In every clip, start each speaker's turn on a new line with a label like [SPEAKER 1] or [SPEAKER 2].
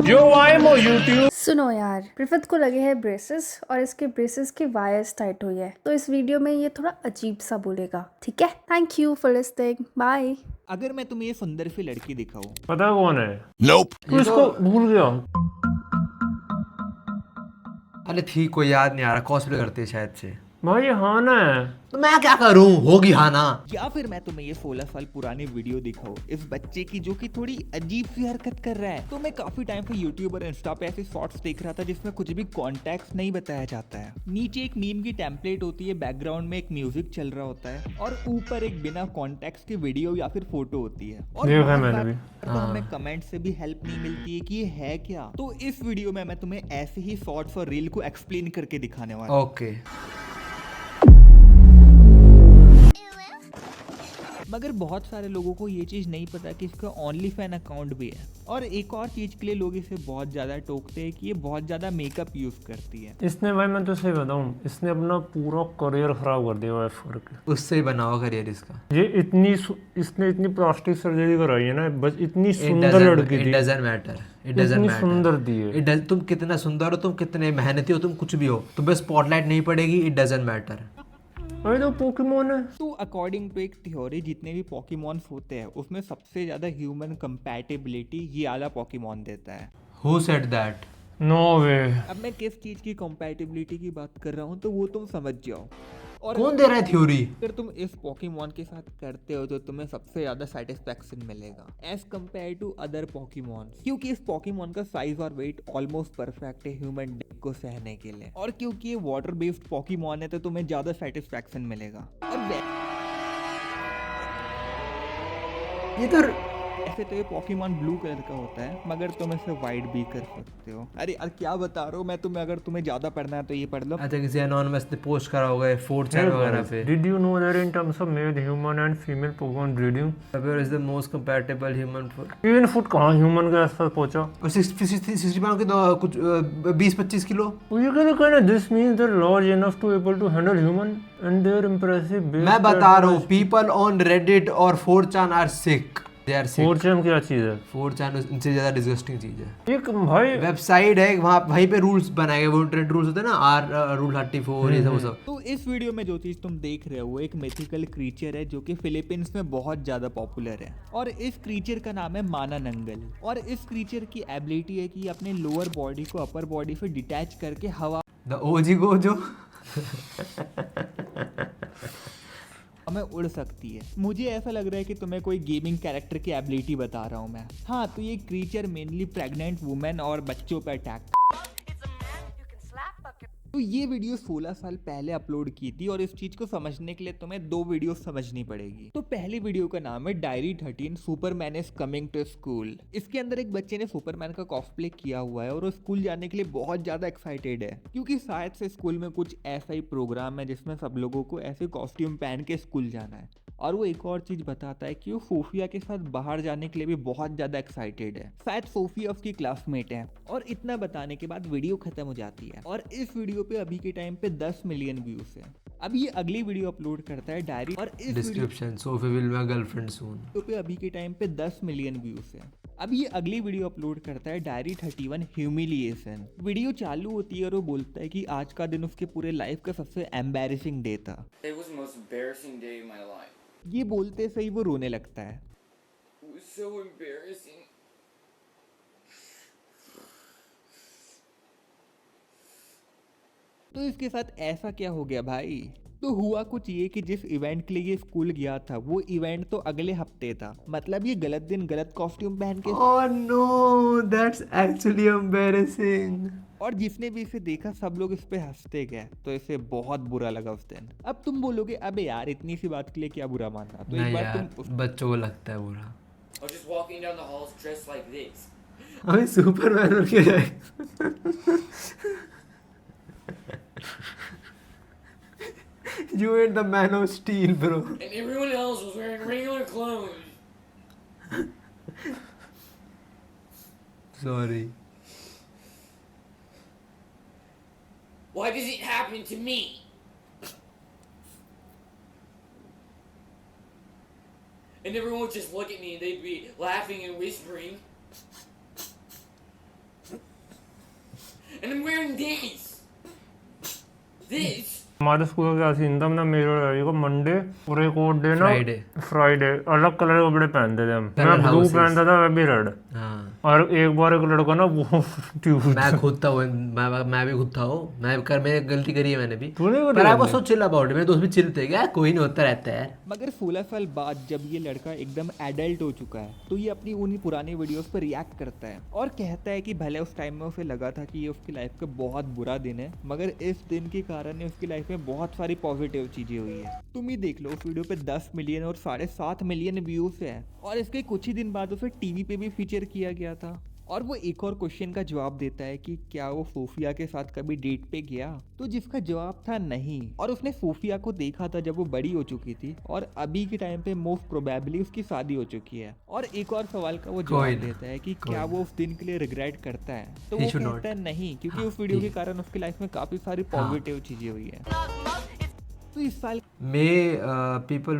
[SPEAKER 1] जो वाइमो यूट्यूब।
[SPEAKER 2] सुनो यार, रिफत को लगे हैं ब्रेसेस और इसके ब्रेसेस की वायर्स टाइट हुई है, तो इस वीडियो में ये थोड़ा अजीब सा बोलेगा, ठीक है? Thank you for listening, bye.
[SPEAKER 3] अगर मैं तुम्हें ये सुंदर सी लड़की दिखाऊं,
[SPEAKER 1] पता कौन है?
[SPEAKER 4] Nope.
[SPEAKER 1] तू
[SPEAKER 5] ये
[SPEAKER 1] इसको
[SPEAKER 5] तो
[SPEAKER 1] भूल गया।
[SPEAKER 5] अरे ठीक, कोई याद नहीं आ रहा, कॉस्प्ले करती है शायद से।
[SPEAKER 1] भाई हाँ ना है।
[SPEAKER 5] तो मैं क्या करूं, होगी हाँ ना।
[SPEAKER 3] या फिर मैं तुम्हें ये 16 साल पुरानी वीडियो दिखाऊं इस बच्चे की जो कि थोड़ी अजीब सी हरकत कर रहा है। तो मैं काफी टाइम से यूट्यूब और इंस्टा पे ऐसे शॉर्ट्स देख रहा था जिसमें कुछ भी कॉन्टेक्स्ट नहीं बताया जाता है। नीचे एक मीम की टेम्पलेट होती है, बैकग्राउंड में एक म्यूजिक चल रहा होता है और ऊपर एक बिना कॉन्टेक्स्ट की वीडियो या फिर फोटो होती है। और
[SPEAKER 1] देखा
[SPEAKER 3] बहुत
[SPEAKER 1] मैंने
[SPEAKER 3] बार
[SPEAKER 1] भी।
[SPEAKER 3] तो हमें कमेंट से भी हेल्प नहीं मिलती है कि ये है क्या। तो इस वीडियो में मैं तुम्हें ऐसे ही शॉर्ट्स और रील को एक्सप्लेन करके दिखाने वाला हूं।
[SPEAKER 5] ओके।
[SPEAKER 3] मगर बहुत सारे लोगों को ये चीज़ नहीं पता कि इसका ओनली फैन अकाउंट भी है। और एक और चीज़ के लिए लोग इसे बहुत ज़्यादा टोकते हैं कि ये बहुत ज़्यादा मेकअप यूज़ करती है।
[SPEAKER 1] इसने भाई मैं तो सही बताऊं, इसने अपना पूरा करियर खराब कर दिया वाइफ करके।
[SPEAKER 5] उससे ही बना हुआ करियर इसका।
[SPEAKER 1] ये इसने इतनी प्लास्टिक सर्जरी कराई है ना, बस इतनी सुंदर लड़की
[SPEAKER 5] इट
[SPEAKER 1] थी।
[SPEAKER 5] डजंट मैटर, इट डजंट
[SPEAKER 1] इतनी
[SPEAKER 5] मैटर।
[SPEAKER 1] सुंदर थी है।
[SPEAKER 5] तुम कितना सुंदर हो, तुम कितने मेहनती हो, तुम कुछ भी हो, तुम पे स्पॉटलाइट नहीं पड़ेगी, इट डजंट मैटर।
[SPEAKER 1] भाई तो पोकेमोन है।
[SPEAKER 3] तो अकॉर्डिंग टू एक थ्योरी, जितने भी पॉकीमॉन्स होते हैं उसमें सबसे ज़्यादा ह्यूमन कंपैटिबिलिटी ये वाला पॉकीमॉन देता है।
[SPEAKER 5] Who said that?
[SPEAKER 1] नो वे।
[SPEAKER 3] अब मैं किस चीज़ की कंपैटिबिलिटी की बात कर रहा हूँ तो वो तुम समझ जाओ। और
[SPEAKER 5] कौन दे रहा है थ्योरी?
[SPEAKER 3] अगर तुम इस पॉकीमॉन के साथ करते हो तो तुम्हें सबसे ज्यादा सेटिस्फेक्शन मिलेगा as compared to other Pokemon, क्योंकि इस पॉकीमॉन का साइज और वेट ऑलमोस्ट परफेक्ट है ह्यूमन डिक को सहने के लिए। और क्योंकि ये वाटर बेस्ड पॉकीमॉन है तो तुम्हें ज्यादा सेटिस्फेक्शन मिलेगा। और
[SPEAKER 5] ये तो
[SPEAKER 3] ऐसे तो ये पॉकीमॉन ब्लू कलर का होता है, मगर तुम इसे वाइट भी कर सकते हो। अरे यार क्या बता रहा हूँ मैं तुम्हें, अगर तुम्हें ज्यादा पढ़ना है तो ये पढ़ लो।
[SPEAKER 5] अच्छा, किसी अनोनिमस ने पोस्ट करा होगा 4chan वगैरह पे।
[SPEAKER 1] Did you know that in terms of male, human and female Pokemon breeding,
[SPEAKER 5] Where is the most compatible human for?
[SPEAKER 1] 3 foot कहाँ ह्यूमन के आसपास पहुंचा?
[SPEAKER 5] और 60 पाउंड के तो कुछ 20-25 kilo.
[SPEAKER 1] You can kind of this means they're large enough to able to handle human and they're impressive.
[SPEAKER 5] मैं बता रहा हूँ, पीपल ऑन रेडिट और 4chan are sick, they are sick.
[SPEAKER 1] 4chan क्या चीज है?
[SPEAKER 5] 4chan इनसे ज्यादा डिस्गस्टिंग चीज है।
[SPEAKER 1] एक भाई
[SPEAKER 5] वेबसाइट है, वहीं पे रूल्स बनाए गए, वो इंटरनेट रूल्स होते हैं ना, आर रूल 34 ये सब।
[SPEAKER 3] तो इस वीडियो में जो चीज तुम देख रहे हो वो एक मिथिकल क्रीचर है जो कि फिलीपींस में बहुत ज्यादा पॉपुलर है। और इस क्रीचर का नाम है माना नंगल। और इस क्रीचर की एबिलिटी है कि ये अपने लोअर बॉडी को अपर बॉडी से डिटैच करके हवा
[SPEAKER 5] द ओजी गोजो।
[SPEAKER 3] में उड़ सकती है। मुझे ऐसा लग रहा है कि तुम्हें कोई गेमिंग कैरेक्टर की एबिलिटी बता रहा हूँ मैं। हाँ, तो ये क्रीचर मेनली प्रेग्नेंट वुमेन और बच्चों पर अटैक। तो ये वीडियो 16 साल पहले अपलोड की थी और इस चीज को समझने के लिए तुम्हें 2 वीडियो समझनी पड़ेगी। तो पहली वीडियो का नाम है diary 13 Superman is coming to school. इसके अंदर एक बच्चे ने सुपरमैन का कॉस्प्ले किया हुआ है और वो स्कूल जाने के लिए बहुत ज्यादा एक्साइटेड है, क्योंकि शायद से स्कूल में कुछ ऐसा ही प्रोग्राम है जिसमें सब लोगों को ऐसे कॉस्ट्यूम पहन के स्कूल जाना है। और वो एक और चीज बताता है कि वो सोफिया के साथ बाहर जाने के लिए भी बहुत ज्यादा एक्साइटेड है। शायद सोफिया उसकी क्लासमेट है। और इतना बताने के बाद वीडियो खत्म हो जाती है। और इस वीडियो पे अभी के टाइम पे 10 मिलियन व्यूज है। अब ये अगली वीडियो अपलोड करता है डायरी, और इस
[SPEAKER 5] description, Sophie will my girlfriend soon.
[SPEAKER 3] Video पे अभी के टाइम पे 10 मिलियन व्यूज है। अब ये अगली वीडियो अपलोड करता है डायरी 31 ह्यूमिलिएशन। वीडियो चालू होती है और वो बोलता है कि आज का दिन उसके पूरे लाइफ का सबसे एम्बैरेसिंग डे था।
[SPEAKER 4] It was the most embarrassing day of my life.
[SPEAKER 3] ये बोलते से ही वो रोने लगता है।
[SPEAKER 4] It was so embarrassing.
[SPEAKER 3] तो इसके साथ ऐसा क्या हो गया भाई? तो हुआ कुछ ये कि जिस इवेंट के लिए ये स्कूल गया था वो इवेंट तो अगले हफ्ते था। मतलब ये गलत दिन गलत कॉस्ट्यूम पहन के
[SPEAKER 5] oh no, that's actually embarrassing.
[SPEAKER 3] और जिसने भी इसे देखा सब लोग इस पे हंसते गए, तो इसे बहुत बुरा लगा उस दिन। अब तुम बोलोगे अबे यार इतनी सी बात के लिए क्या बुरा मानना, तो एक
[SPEAKER 5] नहीं
[SPEAKER 3] बार
[SPEAKER 5] यार,
[SPEAKER 3] तुम
[SPEAKER 5] बच्चों को लगता है बुरा।
[SPEAKER 4] I was just walking down the halls dressed like this.
[SPEAKER 5] हमें सुपरमैन बन के जाए। You ain't the man of steel, bro.
[SPEAKER 4] And everyone else was wearing regular clothes.
[SPEAKER 5] Sorry.
[SPEAKER 4] Why does it happen to me? And everyone would just look at me and they'd be laughing and whispering. and I'm wearing this. This.
[SPEAKER 1] हमारे school का क्या scene था ना, मेरे लड़ाई को Monday और एक और डे ना
[SPEAKER 5] Friday.
[SPEAKER 1] फ्राइडे अलग कलर के कपड़े पहनते थे हम।
[SPEAKER 5] Colour
[SPEAKER 1] मैं ब्लू
[SPEAKER 5] houses.
[SPEAKER 1] पहनता था, मैं भी रेड।
[SPEAKER 5] हाँ
[SPEAKER 1] और एक बार एक लड़का ना वो ट्यूब
[SPEAKER 5] मैं खुद था वो, मैं भी खुद था वो, मैंने गलती करी है मैंने भी,
[SPEAKER 1] तूने
[SPEAKER 5] पर I was so chill about it, मेरे दोस्त भी चिल थे, क्या कोई नहीं होता रहता है।
[SPEAKER 3] मगर 16 साल बाद जब ये लड़का एकदम एडल्ट हो चुका है तो ये अपनी उन्हीं पुरानी वीडियोस पर रिएक्ट करता है और कहता है कि भले उस टाइम में उसे लगा था कि ये उसकी लाइफ का बहुत बुरा दिन है, मगर इस दिन के कारण उसकी लाइफ में बहुत सारी पॉजिटिव चीजें हुई है। तुम ही देख लो, उस वीडियो पे 10 मिलियन और 7.5 मिलियन व्यूज है और इसके कुछ ही दिन बाद उसे टीवी पे भी फीचर किया गया था। और वो एक और क्वेश्चन का जवाब देता है कि क्या वो सोफिया के साथ कभी डेट पे गया, तो जिसका जवाब था नहीं। और उसने सोफिया को देखा था जब वो बड़ी हो चुकी थी और अभी के टाइम पे मोस्ट प्रोबेबली उसकी शादी हो चुकी है। और एक और सवाल का वो जवाब देता है कि क्या वो उस दिन के लिए रिग्रेट करता है, तो वो कहता है नहीं, क्योंकि उस वीडियो के कारण उसकी लाइफ में काफी सारी पॉजिटिव चीजें हुई है। तो इस साल
[SPEAKER 5] पीपल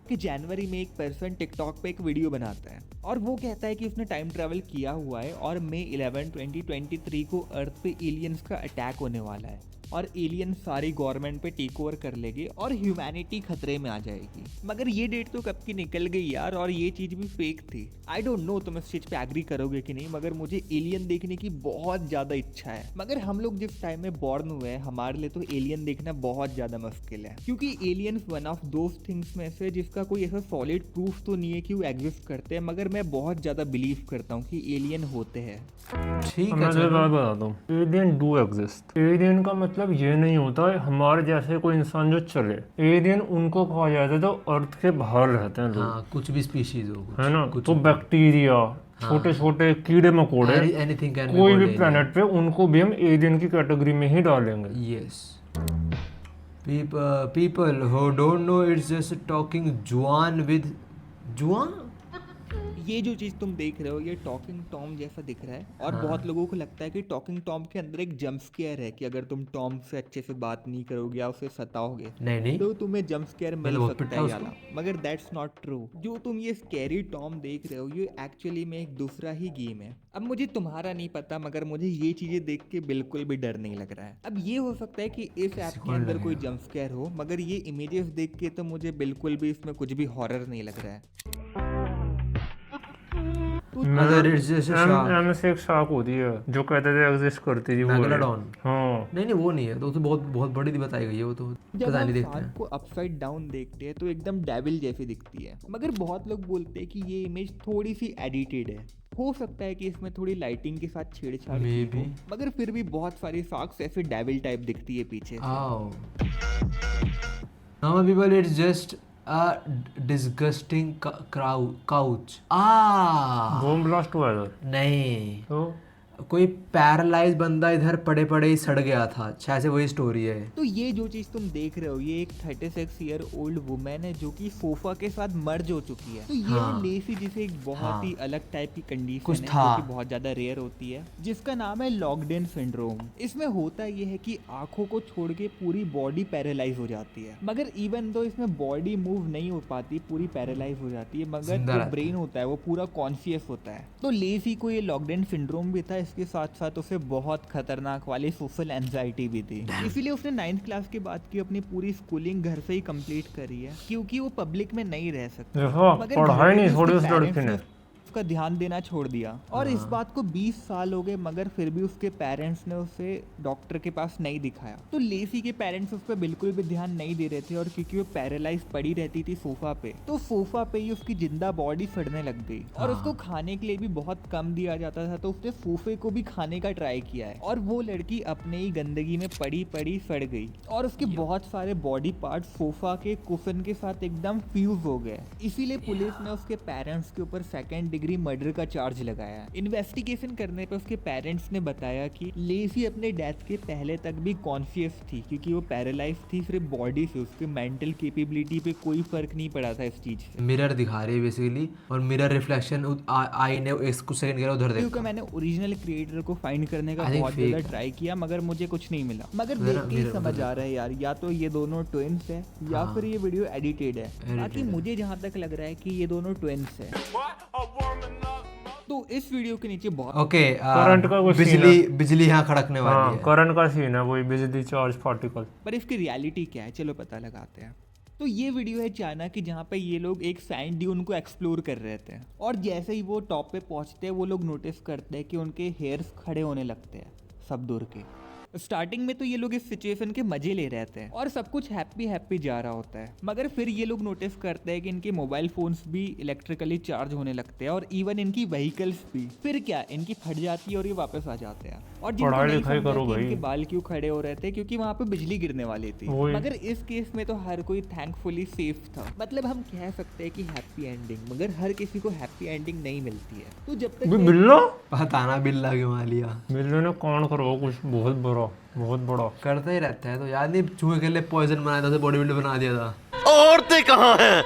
[SPEAKER 3] कि जनवरी में एक पर्सन टिकटॉक पे एक वीडियो बनाता है और वो कहता है कि उसने टाइम ट्रैवल किया हुआ है और मई 11, 2023 को अर्थ पे एलियंस का अटैक होने वाला है और एलियन सारी गवर्नमेंट पे टेक ओवर कर लेंगे और ह्यूमैनिटी खतरे में आ जाएगी। मगर ये डेट तो कब की निकल गई यार, और ये चीज भी फेक थी। आई डोंट नो तुम इस चीज पे एग्री करोगे कि नहीं, मगर मुझे एलियन देखने की बहुत ज्यादा इच्छा है। मगर हम लोग जिस टाइम में बॉर्न हुए हैं हमारे लिए तो एलियन देखना बहुत ज्यादा मुश्किल है, क्योंकि aliens one of those things में से जिसका कोई ऐसा सॉलिड प्रूफ तो नहीं है कि वो एग्जिस्ट करते हैं, मगर मैं बहुत ज्यादा बिलीव करता हूँ कि एलियन होते हैं।
[SPEAKER 5] ठीक
[SPEAKER 1] मैं
[SPEAKER 5] है
[SPEAKER 1] तो बात बताता हूँ, एलियन डू एग्जिस्ट। एलियन का मतलब ये नहीं होता है हमारे जैसे कोई इंसान जो चले। एलियन उनको कहा जाता है जो अर्थ के बाहर रहते हैं लोग,
[SPEAKER 5] हाँ कुछ भी स्पीशीज हो कुछ,
[SPEAKER 1] है ना।
[SPEAKER 5] कुछ
[SPEAKER 1] तो बैक्टीरिया, छोटे छोटे कीड़े मकोड़े,
[SPEAKER 5] एनीथिंग कैन
[SPEAKER 1] कोई भी प्लेनेट पे उनको भी हम एलियन की कैटेगरी में ही डालेंगे।
[SPEAKER 5] Yes people who don't know, it's just talking जुआन with जुआन।
[SPEAKER 3] ये जो चीज तुम देख रहे हो ये टॉकिंग टॉम जैसा दिख रहा है और बहुत लोगों को लगता है कि टॉकिंग टॉम के अंदर एक जंप स्केयर है कि अगर तुम टॉम से अच्छे से बात नहीं करोगे या उसे सताओगे
[SPEAKER 5] नहीं
[SPEAKER 3] तो तुम्हें जंप स्केयर मिल
[SPEAKER 5] वो
[SPEAKER 3] सकता
[SPEAKER 5] पिटा
[SPEAKER 3] है
[SPEAKER 5] उसको।
[SPEAKER 3] याला, मगर दैट्स नॉट ट्रू। जो तुम ये स्कैरी टॉम देख रहे हो ये एक्चुअली में एक दूसरा ही गेम है। अब मुझे तुम्हारा नहीं पता, मगर मुझे ये चीजें देख के बिल्कुल भी डर नहीं लग रहा है। अब ये हो सकता है कि इस ऐप के अंदर कोई जंप स्केयर हो, मगर ये इमेजेस देख के तो मुझे बिल्कुल भी इसमें कुछ भी हॉरर नहीं लग रहा है।
[SPEAKER 5] मगर इट्स जस्ट
[SPEAKER 1] एम से एक शार्क होती है जो कहते थे एग्जिस्ट करती थी, वो है।
[SPEAKER 5] मैगनाडॉन।
[SPEAKER 1] हाँ
[SPEAKER 5] नहीं वो नहीं है, तो बहुत बहुत बड़ी बताई गई है वो, तो
[SPEAKER 3] जब
[SPEAKER 5] पता
[SPEAKER 3] हम
[SPEAKER 5] नहीं देखते
[SPEAKER 3] शार्क
[SPEAKER 5] हैं।
[SPEAKER 3] को अपसाइड डाउन देखते हैं तो एकदम डेविल जैसी दिखती है, मगर बहुत लोग बोलते हैं कि ये इमेज थोड़ी सी एडिटेड है। हो सकता है कि इसमें थोड़ी लाइटिंग के साथ छेड़छाड़ की हो,
[SPEAKER 5] Maybe.
[SPEAKER 3] मगर फिर भी बहुत सारी शार्क्स ऐसे डेविल टाइप दिखती है पीछे से।
[SPEAKER 5] आओ normal people, it's just a disgusting couch.
[SPEAKER 1] Bomb blast हुआ था
[SPEAKER 5] नहीं,
[SPEAKER 1] तो
[SPEAKER 5] कोई पैरालाइज बंदा इधर पड़े पड़े ही सड़ गया था, शायद से वही स्टोरी है।
[SPEAKER 3] तो ये जो चीज तुम देख रहे हो ये एक 36 ईयर ओल्ड वुमेन है जो कि सोफा के साथ मर्ज हो चुकी है। तो ये
[SPEAKER 5] हाँ।
[SPEAKER 3] लेसी जिसे एक बहुत ही अलग टाइप की कंडीशन
[SPEAKER 5] कुछ
[SPEAKER 3] है
[SPEAKER 5] था।
[SPEAKER 3] जो कि बहुत ज्यादा रेयर होती है, जिसका नाम है लॉक्ड इन सिंड्रोम। इसमें होता ये है कि आंखों को छोड़ के पूरी बॉडी पैरालाइज हो जाती है, मगर इवन दो इसमें बॉडी मूव नहीं हो पाती, पूरी पैरालाइज हो जाती है, मगर
[SPEAKER 5] जिंदा
[SPEAKER 3] जो
[SPEAKER 5] रहती
[SPEAKER 3] ब्रेन होता है वो पूरा कॉन्शियस होता है। तो लेसी को ये लॉक्ड इन सिंड्रोम भी था, इसके साथ साथ उसे बहुत खतरनाक वाली सोशल एंजाइटी भी थी। इसीलिए उसने 9th क्लास के बाद की अपनी पूरी स्कूलिंग घर से ही कंप्लीट करी है, क्योंकि वो पब्लिक में नहीं रह सकती।
[SPEAKER 1] देखो
[SPEAKER 3] मगर
[SPEAKER 1] पढ़ाई नहीं
[SPEAKER 3] उसके
[SPEAKER 1] छोड़ी उस
[SPEAKER 3] parents
[SPEAKER 1] लड़की ने।
[SPEAKER 3] उसका ध्यान देना छोड़ दिया और इस बात को 20 साल हो गए, मगर फिर भी उसके पेरेंट्स ने उसे डॉक्टर के पास नहीं दिखाया। तो लेसी के पेरेंट्स उस पर बिल्कुल भी ध्यान नहीं दे रहे थे और क्योंकि वो पैरालाइज पड़ी रहती थी सोफा पे, तो सोफा पे ही उसकी जिंदा बॉडी सड़ने लग गई और उसको खाने के लिए भी बहुत कम दिया जाता था, तो उसने सोफे को भी खाने का ट्राई किया है और वो लड़की अपने ही गंदगी में पड़ी पड़ी सड़ गई और उसके बहुत सारे बॉडी पार्ट सोफा के कुशन के साथ एकदम फ्यूज हो गए। इसीलिए पुलिस ने उसके पेरेंट्स के ऊपर सेकंड डिग्री मर्डर का चार्ज लगाया। इन्वेस्टिगेशन करने पर उसके पेरेंट्स ने बताया कि लेसी अपने डेथ के पहले तक भी कॉन्शियस थी, क्योंकि वो पैरालाइज थी सिर्फ बॉडी से, उसके मेंटल कैपेबिलिटी पे कोई फर्क नहीं पड़ा था इस चीज से।
[SPEAKER 5] मिरर दिखा रही है बेसिकली, और मिरर रिफ्लेक्शन आई ने कुछ सेकंड के लिए उधर
[SPEAKER 3] क्योंकि
[SPEAKER 5] देखा।
[SPEAKER 3] मैंने ओरिजिनल क्रिएटर को फाइंड करने का
[SPEAKER 5] I think
[SPEAKER 3] बहुत ज्यादा
[SPEAKER 5] fake
[SPEAKER 3] ट्राई किया, मगर मुझे कुछ नहीं मिला। मगर
[SPEAKER 5] मेरा-
[SPEAKER 3] देख के ही
[SPEAKER 5] मेरा-
[SPEAKER 3] समझ आ रहा है यार, या तो ये दोनों ट्विंस है या फिर ये वीडियो एडिटेड है। बाकी
[SPEAKER 5] है।
[SPEAKER 3] मुझे जहाँ तक लग रहा है कि ये दोनों ट्विंस है। तो इस वीडियो के नीचे बहुत
[SPEAKER 5] ओके
[SPEAKER 1] करंट का कुछ
[SPEAKER 5] बिजली बिजली यहाँ खड़कने वाली
[SPEAKER 1] हाँ
[SPEAKER 5] है।
[SPEAKER 1] करंट का सीन है, वही बिजली चार्ज पार्टिकल।
[SPEAKER 3] पर इसकी रियलिटी क्या है, चलो पता लगाते हैं। तो ये वीडियो है चाइना की, जहाँ पे ये लोग एक सैंड ड्यून को एक्सप्लोर कर रहे थे, और जैसे ही वो टॉप पे पहुंचते हैं वो लोग नोटिस करते हैं कि उनके हेयर्स खड़े होने लगते हैं सब दूर के। स्टार्टिंग में तो ये लोग इस सिचुएशन के मजे ले रहे थे और सब कुछ हैप्पी हैप्पी जा रहा होता है, मगर फिर ये लोग नोटिस करते हैं कि इनके मोबाइल फोन्स भी इलेक्ट्रिकली चार्ज होने लगते हैं और इवन इनकी व्हीकल्स भी। फिर क्या, इनकी फट जाती है और ये वापस आ जाते हैं। और जिनको
[SPEAKER 1] पढ़ाई
[SPEAKER 3] नहीं
[SPEAKER 1] लिखाई
[SPEAKER 3] समझा
[SPEAKER 1] करो
[SPEAKER 3] कि
[SPEAKER 1] भाई।
[SPEAKER 3] इनके बाल क्यों खड़े हो रहे थे, क्योंकि वहाँ पे बिजली गिरने वाली थी।
[SPEAKER 1] वही।
[SPEAKER 3] मगर इस केस में तो हर कोई थैंकफुली सेफ था। मतलब हम कह सकते हैं कि हैप्पी एंडिंग, मगर हर किसी को हैप्पी एंडिंग नहीं मिलती है। तो जब तक
[SPEAKER 1] बिल्लो
[SPEAKER 5] पता ना बिल्ला क्यों आ लिया।
[SPEAKER 1] बिल्लो ने कौन करो कुछ बहुत बड़ा, बहुत बड़ा।
[SPEAKER 5] करता ही रहता है। तो याद नहीं चूहे के लिए पॉइजन बनाया था, बॉडी बिल्डर बना दिया था।
[SPEAKER 6] औरतें कहाँ हैं?